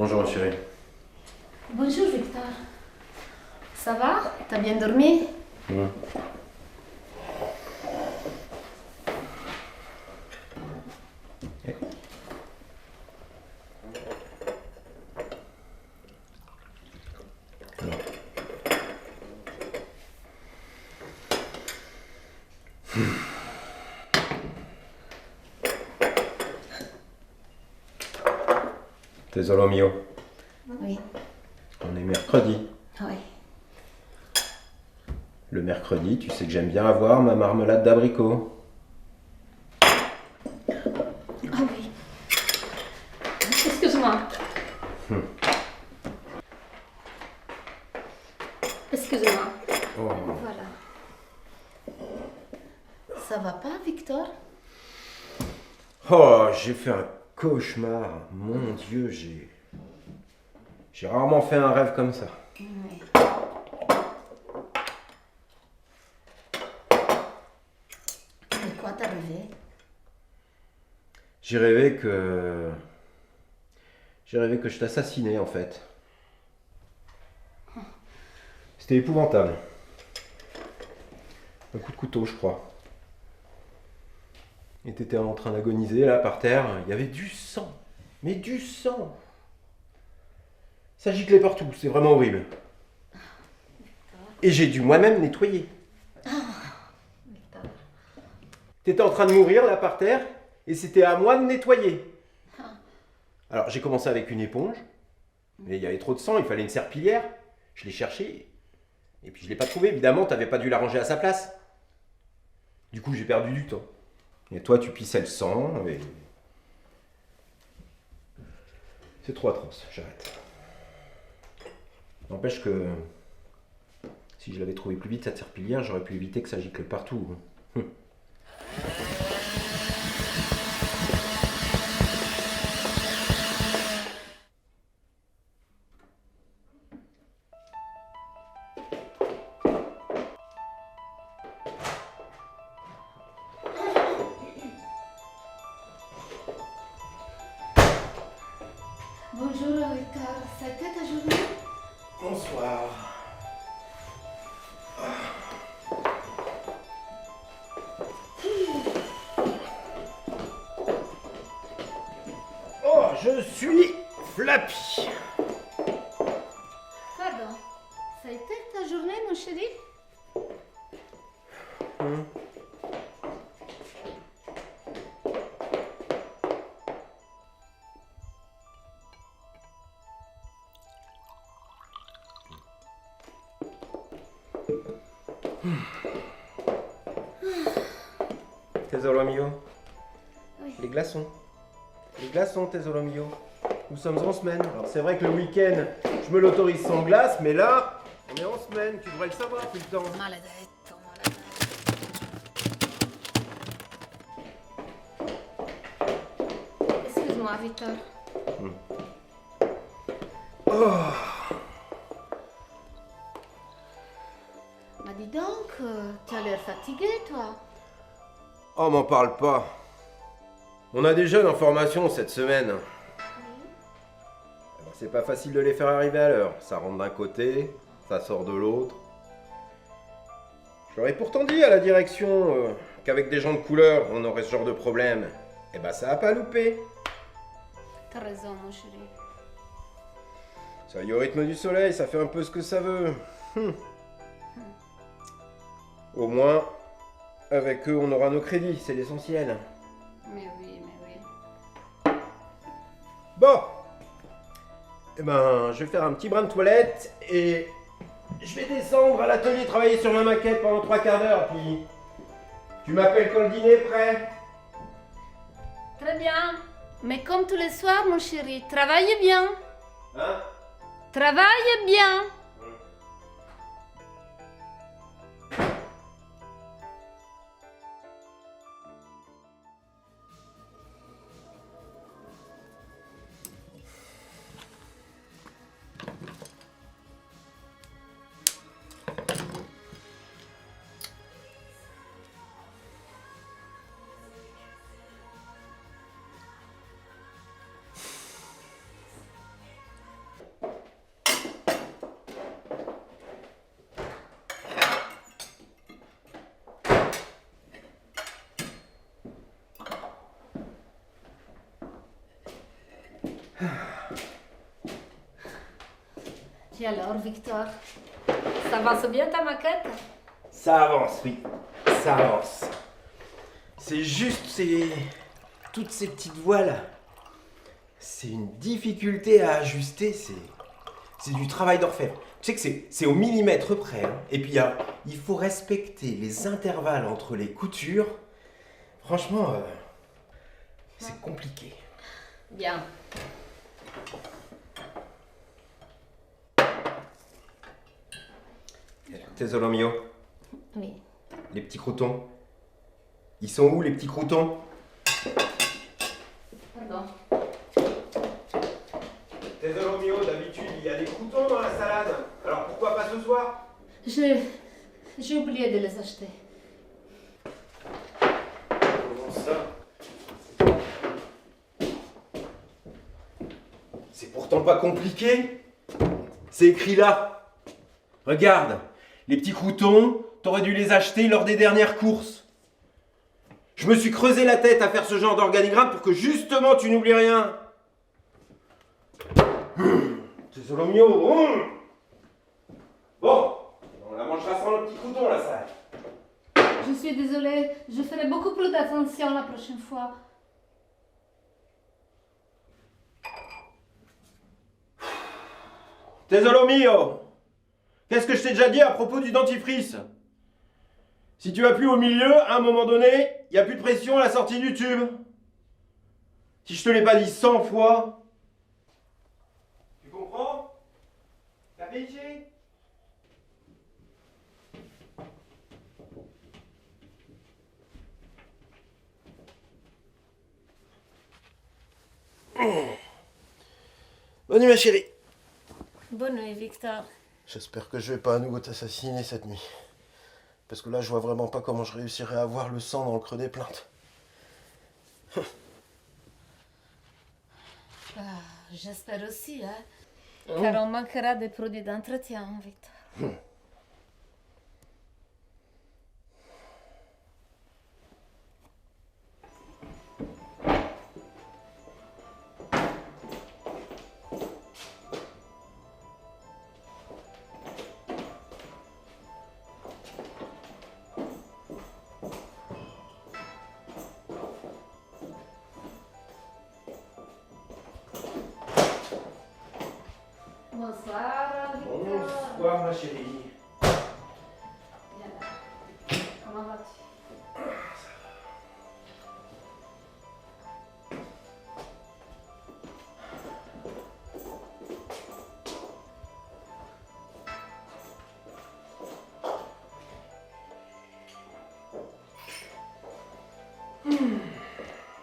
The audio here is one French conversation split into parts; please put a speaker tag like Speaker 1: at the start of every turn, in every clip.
Speaker 1: Bonjour chérie.
Speaker 2: Bonjour Victor. Ça va? T'as bien dormi?
Speaker 1: Ouais. Tesoro mio,
Speaker 2: Oui.
Speaker 1: on est mercredi.
Speaker 2: Oui.
Speaker 1: Le mercredi, tu sais que j'aime bien avoir ma marmelade d'abricot.
Speaker 2: Ah oui. Excuse-moi. Excuse-moi.
Speaker 1: Oh.
Speaker 2: Voilà. Ça va pas, Victor?
Speaker 1: Oh, j'ai fait un cauchemar. Mon Dieu, j'ai rarement fait un rêve comme ça.
Speaker 2: Oui. De quoi t'as rêvé?
Speaker 1: J'ai rêvé que... J'ai rêvé que je t'assassinais en fait. C'était épouvantable. Un coup de couteau, je crois. Et t'étais en train d'agoniser là par terre. Il y avait du sang. Mais du sang. Ça giclait partout. C'est vraiment horrible. Et j'ai dû moi-même nettoyer.
Speaker 2: Victor.
Speaker 1: T'étais en train de mourir là par terre. Et c'était à moi de nettoyer. Alors j'ai commencé avec une éponge. Mais il y avait trop de sang. Il fallait une serpillière. Je l'ai cherchée. Et puis je l'ai pas trouvée. Évidemment, t'avais pas dû la ranger à sa place. Du coup, j'ai perdu du temps. Et toi, tu pissais le sang. Et... c'est trop atroce. J'arrête. N'empêche que si je l'avais trouvé plus vite cette serpillière, j'aurais pu éviter que ça gicle partout.
Speaker 2: Bonjour Victor. Ça a été ta journée?
Speaker 1: Bonsoir. Oh, je suis Flappy.
Speaker 2: Pardon. Ça a été ta journée, mon chéri?
Speaker 1: Tesoro mio.
Speaker 2: Oui.
Speaker 1: Les glaçons. Les glaçons, tesoro mio. Nous sommes en semaine. Alors c'est vrai que le week-end, je me l'autorise sans glace, mais là, on est en semaine. Tu devrais le savoir tout le temps.
Speaker 2: Maledetto, maledetto. Excuse-moi, Victor. Mais dis donc, tu as l'air fatigué, toi.
Speaker 1: Oh, m'en parle pas. On a des jeunes en formation cette semaine. Alors, c'est pas facile de les faire arriver à l'heure. Ça rentre d'un côté, ça sort de l'autre. J'aurais pourtant dit à la direction qu'avec des gens de couleur, on aurait ce genre de problème. Eh ben, ça a pas loupé.
Speaker 2: T'as raison, mon chéri.
Speaker 1: Ça y est au rythme du soleil, ça fait un peu ce que ça veut. Au moins, avec eux, on aura nos crédits, c'est l'essentiel.
Speaker 2: Mais oui, mais oui.
Speaker 1: Bon. Eh ben, je vais faire un petit brin de toilette et je vais descendre à l'atelier travailler sur ma maquette pendant 3/4 d'heure, puis tu m'appelles quand le dîner est prêt.
Speaker 2: Très bien. Mais comme tous les soirs, mon chéri, travaille bien.
Speaker 1: Hein?
Speaker 2: Travaille bien. Et alors, Victor, ça avance bien ta maquette?
Speaker 1: Ça avance, oui. Ça avance. C'est juste toutes ces petites voiles. C'est une difficulté à ajuster. C'est du travail d'orfèvre. Tu sais que c'est au millimètre près. Hein. Et puis il faut respecter les intervalles entre les coutures. Franchement, c'est compliqué.
Speaker 2: Bien.
Speaker 1: Tesoro mio,
Speaker 2: Oui.
Speaker 1: les petits croutons. Ils sont où les petits croutons?
Speaker 2: Pardon.
Speaker 1: Tesoro mio, d'habitude il y a des croutons dans la salade. Alors pourquoi pas ce soir?
Speaker 2: J'ai oublié de les acheter.
Speaker 1: Comment ça? C'est pourtant pas compliqué. C'est écrit là. Regarde, les petits croutons, t'aurais dû les acheter lors des dernières courses. Je me suis creusé la tête à faire ce genre d'organigramme pour que justement tu n'oublies rien. Tesoro mio. Bon, on la mangera sans le petit crouton la salade.
Speaker 2: Je suis désolée, je ferai beaucoup plus d'attention la prochaine fois.
Speaker 1: Tesoro mio. Qu'est-ce que je t'ai déjà dit à propos du dentifrice? Si tu appuies au milieu, à un moment donné, il n'y a plus de pression à la sortie du tube. Si je te l'ai pas dit 100 fois. Tu comprends? Capisci? Bonne nuit ma chérie.
Speaker 2: Bonne nuit, Victor.
Speaker 1: J'espère que je vais pas à nouveau t'assassiner cette nuit. Parce que là, je vois vraiment pas comment je réussirai à avoir le sang dans le creux des plaintes.
Speaker 2: J'espère aussi, hein. Car on manquera des produits d'entretien, Victor. Bonsoir, Victor.
Speaker 1: Bonsoir ma chérie.
Speaker 2: Viens là. Comment vas-tu?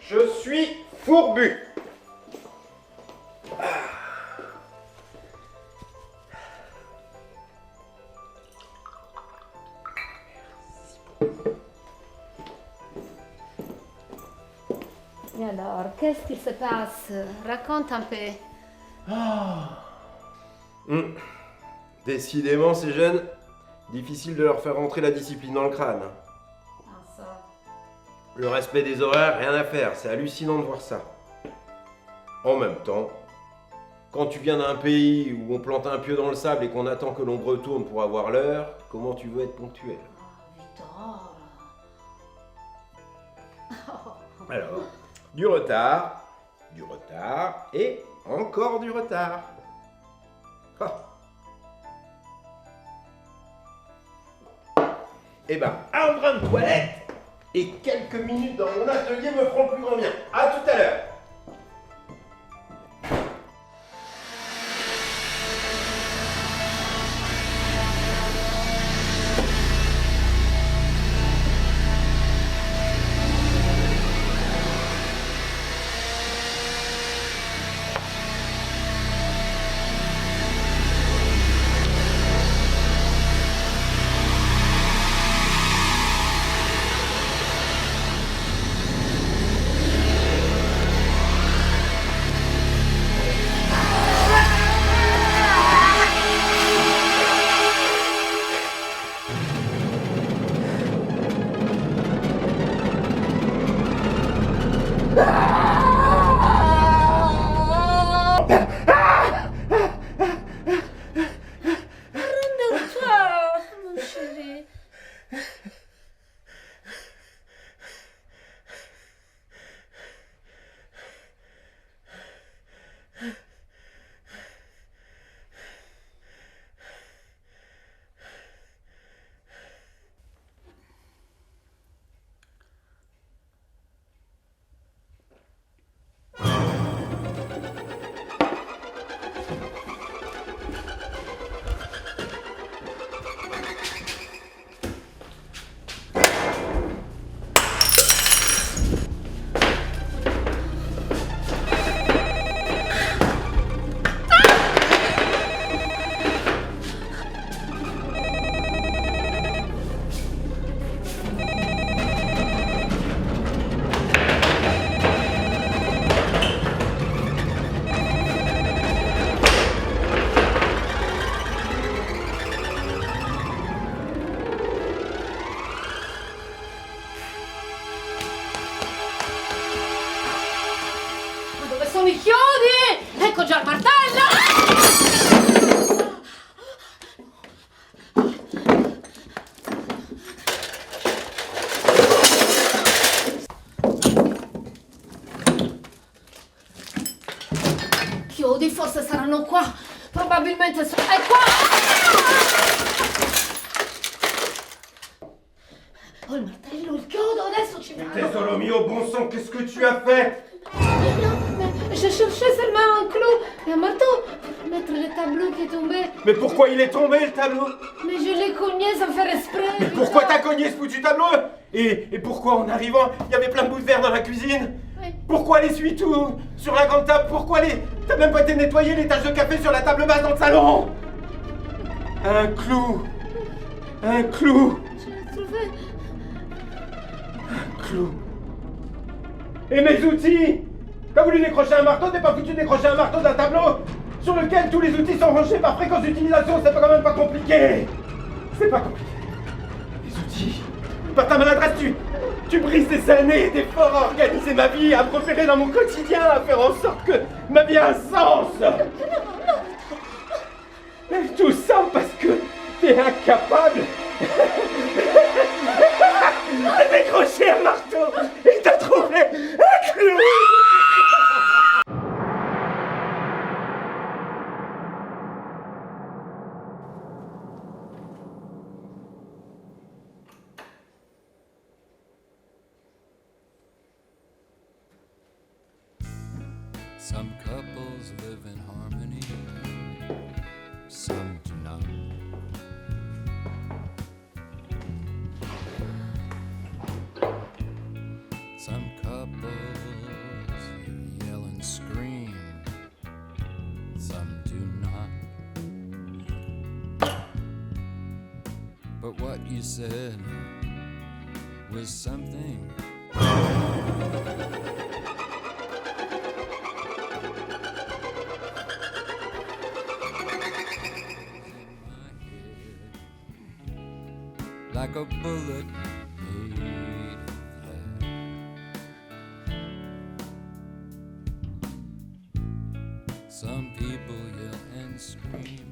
Speaker 1: Je suis fourbu.
Speaker 2: Et alors, qu'est-ce qui se passe? Raconte un peu.
Speaker 1: Décidément, ces jeunes, difficile de leur faire rentrer la discipline dans le crâne.
Speaker 2: Ah, ça.
Speaker 1: Le respect des horaires, rien à faire, c'est hallucinant de voir ça. En même temps, quand tu viens d'un pays où on plante un pieu dans le sable et qu'on attend que l'ombre tourne pour avoir l'heure, comment tu veux être ponctuel?
Speaker 2: Victor.
Speaker 1: Alors, du retard et encore du retard. Ah. Eh ben, un brin de toilette et quelques minutes dans mon atelier me feront le plus grand bien. À tout à l'heure.
Speaker 2: mi chiudi! Ecco già il martello! Chiudi, forse saranno qua. Probabilmente sono... È qua! Oh, il martello, il chiodo, adesso ci vado.
Speaker 1: Tesoro mio, bon sang, qu'est-ce que tu as fait?
Speaker 2: Non, mais je cherchais seulement un clou et un marteau pour mettre le tableau qui est tombé.
Speaker 1: Mais pourquoi il est tombé le tableau?
Speaker 2: Mais je l'ai cogné sans faire exprès.
Speaker 1: Mais pourquoi t'as cogné ce foutu tableau? Et pourquoi en arrivant, il y avait plein de bouts de verre dans la cuisine?
Speaker 2: Oui.
Speaker 1: Pourquoi l'essuie-tout sur la grande table? Pourquoi les... T'as même pas été nettoyer les taches de café sur la table basse dans le salon? Un clou. Un clou.
Speaker 2: Je l'ai trouvé.
Speaker 1: Un clou. Et mes outils? T'as voulu décrocher un marteau, t'es pas foutu décrocher un marteau d'un tableau sur lequel tous les outils sont rangés par fréquence d'utilisation, c'est quand même pas compliqué. C'est pas compliqué. Les outils. Par ta maladresse, tu brises des années d'efforts à organiser ma vie, à me repérer dans mon quotidien, à faire en sorte que ma vie a un sens. Et tout ça parce que t'es incapable de décrocher un marteau et t'as trouvé un clou.
Speaker 3: Some couples live in harmony, some do not. Some couples yell and scream, some do not. But what you said was something. Like a bullet made of lead. Some people yell and scream.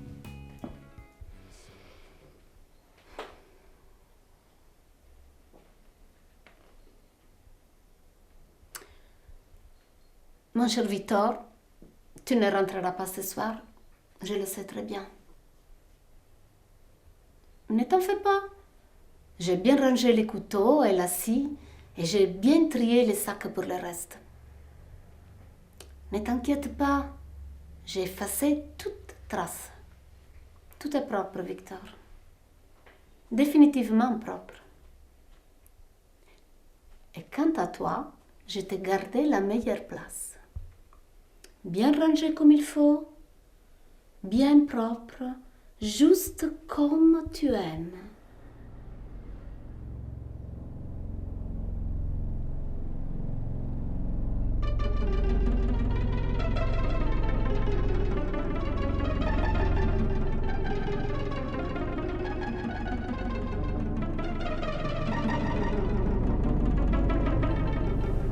Speaker 2: Mon cher Victor, tu ne rentreras pas ce soir. Je le sais très bien. Ne t'en fais pas. J'ai bien rangé les couteaux et la scie et j'ai bien trié les sacs pour le reste. Ne t'inquiète pas, j'ai effacé toute trace. Tout est propre, Victor. Définitivement propre. Et quant à toi, je t'ai gardé la meilleure place. Bien rangé comme il faut, bien propre, juste comme tu aimes.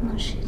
Speaker 2: Mon chéri.